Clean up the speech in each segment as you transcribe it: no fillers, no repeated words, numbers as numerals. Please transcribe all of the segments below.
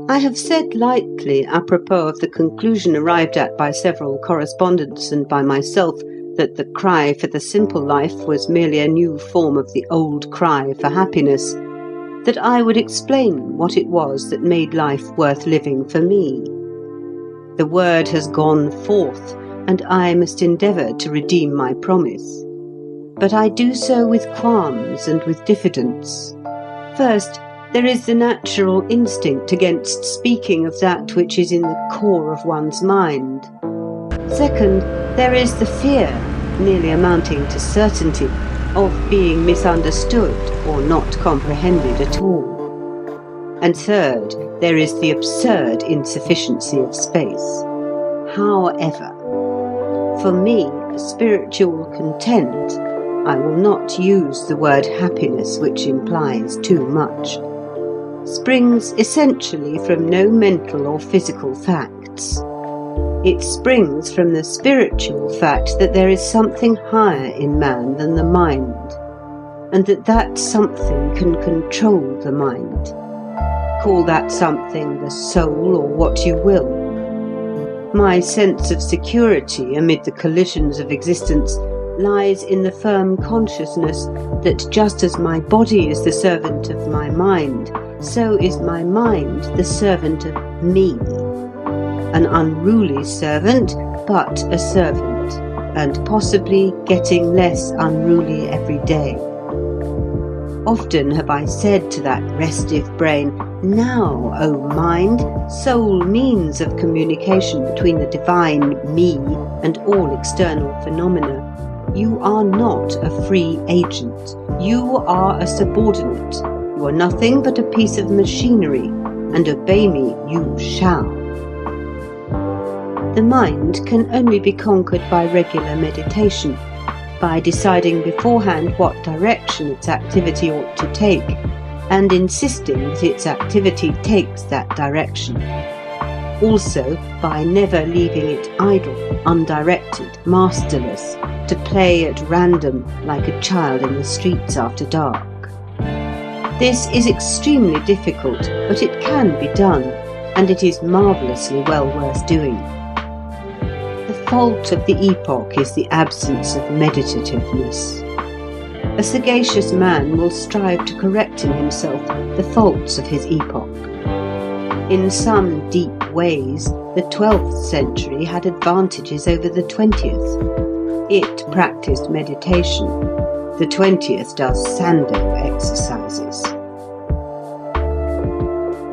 I have said lightly, apropos of the conclusion arrived at by several correspondents and by myself, that the cry for the simple life was merely a new form of the old cry for happiness, that I would explain what it was that made life worth living for me. The word has gone forth, and I must endeavour to redeem my promise. But I do so with qualms and with diffidence. First, there is the natural instinct against speaking of that which is in the core of one's mind. Second, there is the fear, nearly amounting to certainty, of being misunderstood or not comprehended at all. And third, there is the absurd insufficiency of space. However, for me, spiritual content, I will not use the word happiness, which implies too much, springs essentially from no mental or physical facts. It springs from the spiritual fact that there is something higher in man than the mind, and that something can control the mind. Call that something the soul or what you will. My sense of security amid the collisions of existence lies in the firm consciousness that just as my body is the servant of my mind, so is my mind the servant of me. An unruly servant, but a servant, and possibly getting less unruly every day. Often have I said to that restive brain, "Now, O mind, sole means of communication between the divine me and all external phenomena, you are not a free agent. You are a subordinate. You are nothing but a piece of machinery, and obey me you shall." The mind can only be conquered by regular meditation, by deciding beforehand what direction its activity ought to take, and insisting that its activity takes that direction. Also by never leaving it idle, undirected, masterless, to play at random like a child in the streets after dark. This is extremely difficult, but it can be done, and it is marvellously well worth doing. The fault of the epoch is the absence of meditativeness. A sagacious man will strive to correct in himself the faults of his epoch. In some deep ways, the 12th century had advantages over the 20th. It practiced meditation. The 20th does Sando exercises.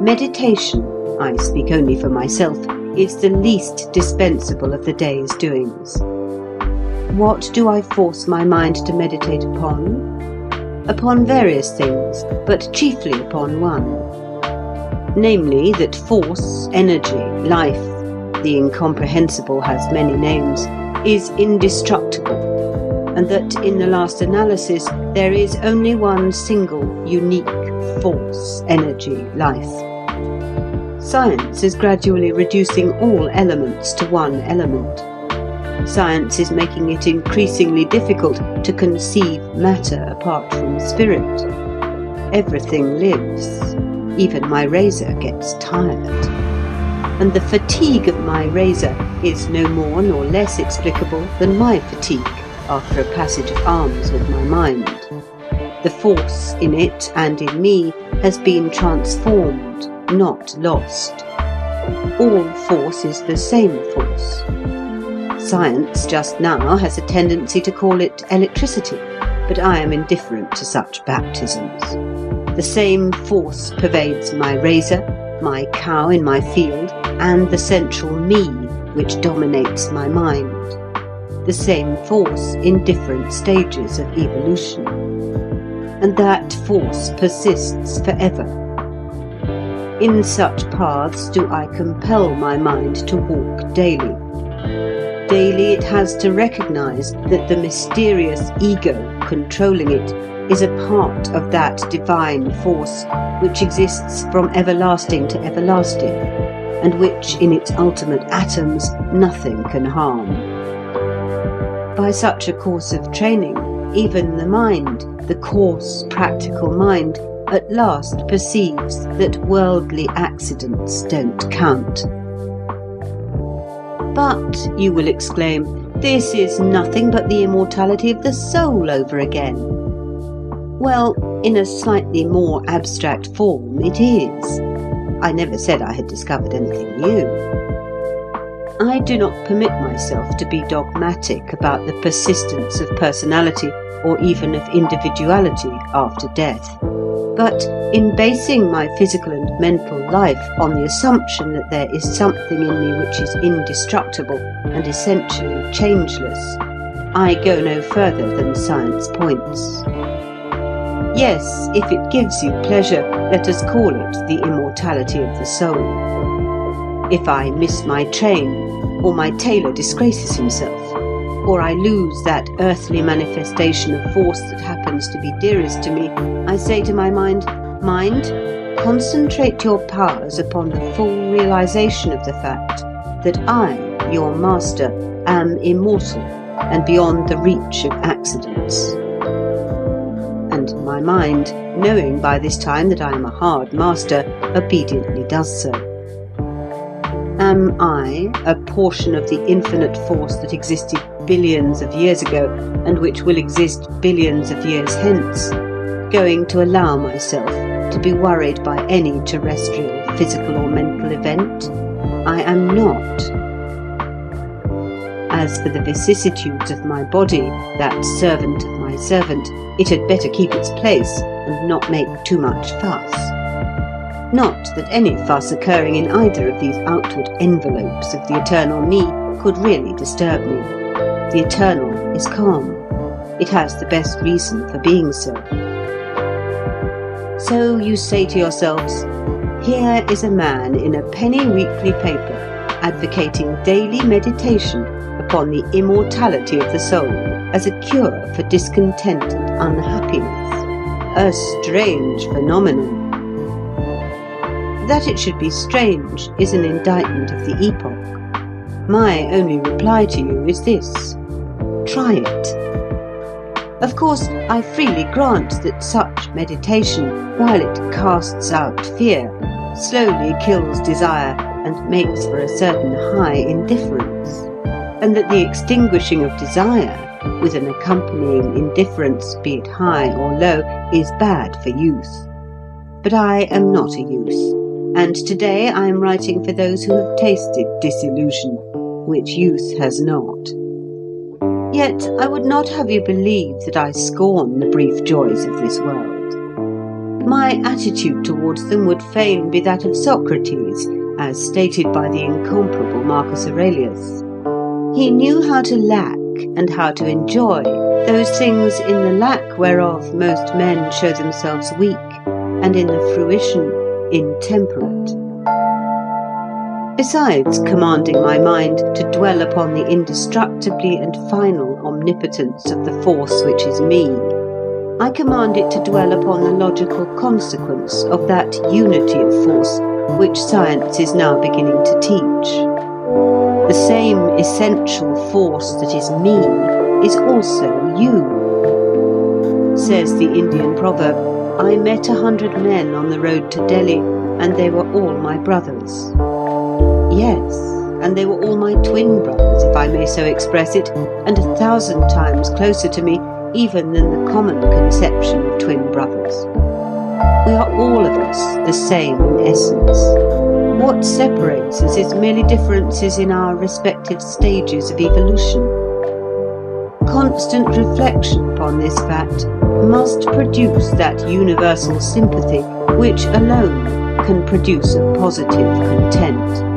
Meditation, I speak only for myself, is the least dispensable of the day's doings. What do I force my mind to meditate upon? Upon various things, but chiefly upon one. Namely, that force, energy, life, the incomprehensible has many names, is indestructible, and that in the last analysis there is only one single, unique force, energy, life. Science is gradually reducing all elements to one element. Science is making it increasingly difficult to conceive matter apart from spirit. Everything lives. Even my razor gets tired. And the fatigue of my razor is no more nor less explicable than my fatigue after a passage of arms with my mind. The force in it and in me has been transformed, not lost. All force is the same force. Science just now has a tendency to call it electricity, but I am indifferent to such baptisms. The same force pervades my razor, my cow in my field, and the central me which dominates my mind. The same force in different stages of evolution. And that force persists forever. In such paths do I compel my mind to walk daily. Daily it has to recognize that the mysterious ego controlling it is a part of that divine force which exists from everlasting to everlasting, and which in its ultimate atoms nothing can harm. By such a course of training, even the mind, the coarse, practical mind, at last perceives that worldly accidents don't count. But, you will exclaim, this is nothing but the immortality of the soul over again. Well, in a slightly more abstract form, it is. I never said I had discovered anything new. I do not permit myself to be dogmatic about the persistence of personality or even of individuality after death. But in basing my physical and mental life on the assumption that there is something in me which is indestructible and essentially changeless, I go no further than science points. Yes, if it gives you pleasure, let us call it the immortality of the soul. If I miss my train, or my tailor disgraces himself, or I lose that earthly manifestation of force that happens to be dearest to me, I say to my mind, mind, concentrate your powers upon the full realization of the fact that I, your master, am immortal and beyond the reach of accidents. And my mind, knowing by this time that I am a hard master, obediently does so. Am I, a portion of the infinite force that existed billions of years ago and which will exist billions of years hence, going to allow myself to be worried by any terrestrial, physical or mental event? I am not. As for the vicissitudes of my body, that servant of my servant, it had better keep its place and not make too much fuss. Not that any fuss occurring in either of these outward envelopes of the eternal me could really disturb me. The eternal is calm. It has the best reason for being so. So you say to yourselves, here is a man in a penny weekly paper advocating daily meditation upon the immortality of the soul as a cure for discontent and unhappiness. A strange phenomenon. That it should be strange is an indictment of the epoch. My only reply to you is this: try it. Of course, I freely grant that such meditation, while it casts out fear, slowly kills desire and makes for a certain high indifference, and that the extinguishing of desire, with an accompanying indifference, be it high or low, is bad for youth. But I am not a youth. And today I am writing for those who have tasted disillusion, which youth has not. Yet I would not have you believe that I scorn the brief joys of this world. My attitude towards them would fain be that of Socrates, as stated by the incomparable Marcus Aurelius. He knew how to lack and how to enjoy those things in the lack whereof most men show themselves weak, and in the fruition intemperate. Besides commanding my mind to dwell upon the indestructibly and final omnipotence of the force which is me, I command it to dwell upon the logical consequence of that unity of force which science is now beginning to teach. The same essential force that is me is also you. Says the Indian proverb, I met 100 men on the road to Delhi, and they were all my brothers. Yes, and they were all my twin brothers, if I may so express it, and 1,000 times closer to me even than the common conception of twin brothers. We are all of us the same in essence. What separates us is merely differences in our respective stages of evolution. Constant reflection upon this fact must produce that universal sympathy which alone can produce a positive content.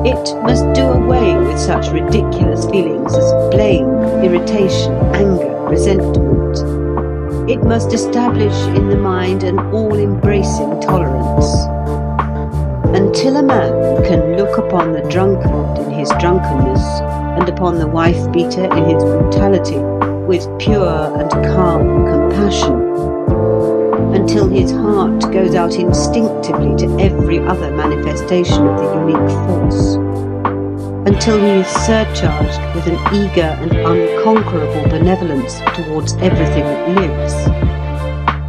It must do away with such ridiculous feelings as blame, irritation, anger, resentment. It must establish in the mind an all-embracing tolerance. Until a man can look upon the drunkard in his drunkenness and upon the wife-beater in his brutality with pure and calm compassion, until his heart goes out instinctively to every other manifestation of the unique force, until he is surcharged with an eager and unconquerable benevolence towards everything that lives,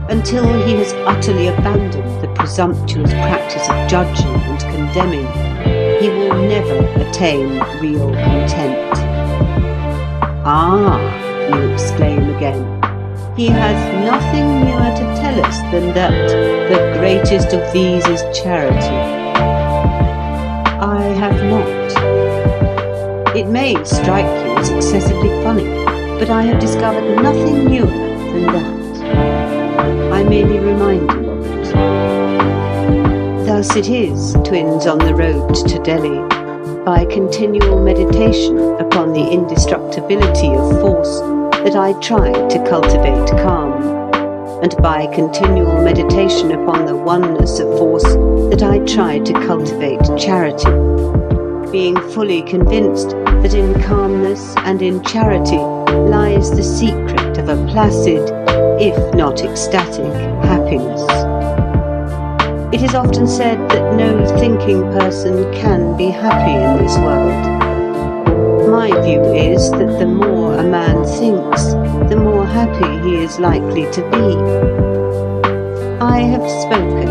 Until he has utterly abandoned the presumptuous practice of judging and condemning, he will never attain real content. Ah, you exclaim again, he has nothing newer to tell us than that the greatest of these is charity. I have not. It may strike you as excessively funny, but I have discovered nothing newer than that. I merely remind you of it. Thus it is, twins on the road to Delhi, by continual meditation upon the indestructibility of force, that I try to cultivate calm, and by continual meditation upon the oneness of force, that I try to cultivate charity, being fully convinced that in calmness and in charity lies the secret of a placid, if not ecstatic, happiness. It is often said that no thinking person can be happy in this world. My view is that the more a man thinks, the more happy he is likely to be. I have spoken.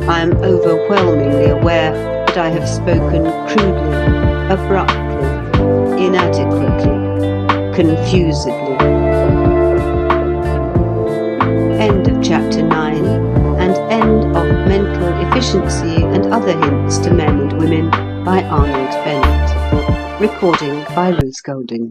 I am overwhelmingly aware that I have spoken crudely, abruptly, inadequately, confusedly. End of chapter 9, and end of Mental Efficiency and Other Hints to Men and Women by Arnold Bennett. Recording by Ruth Golding.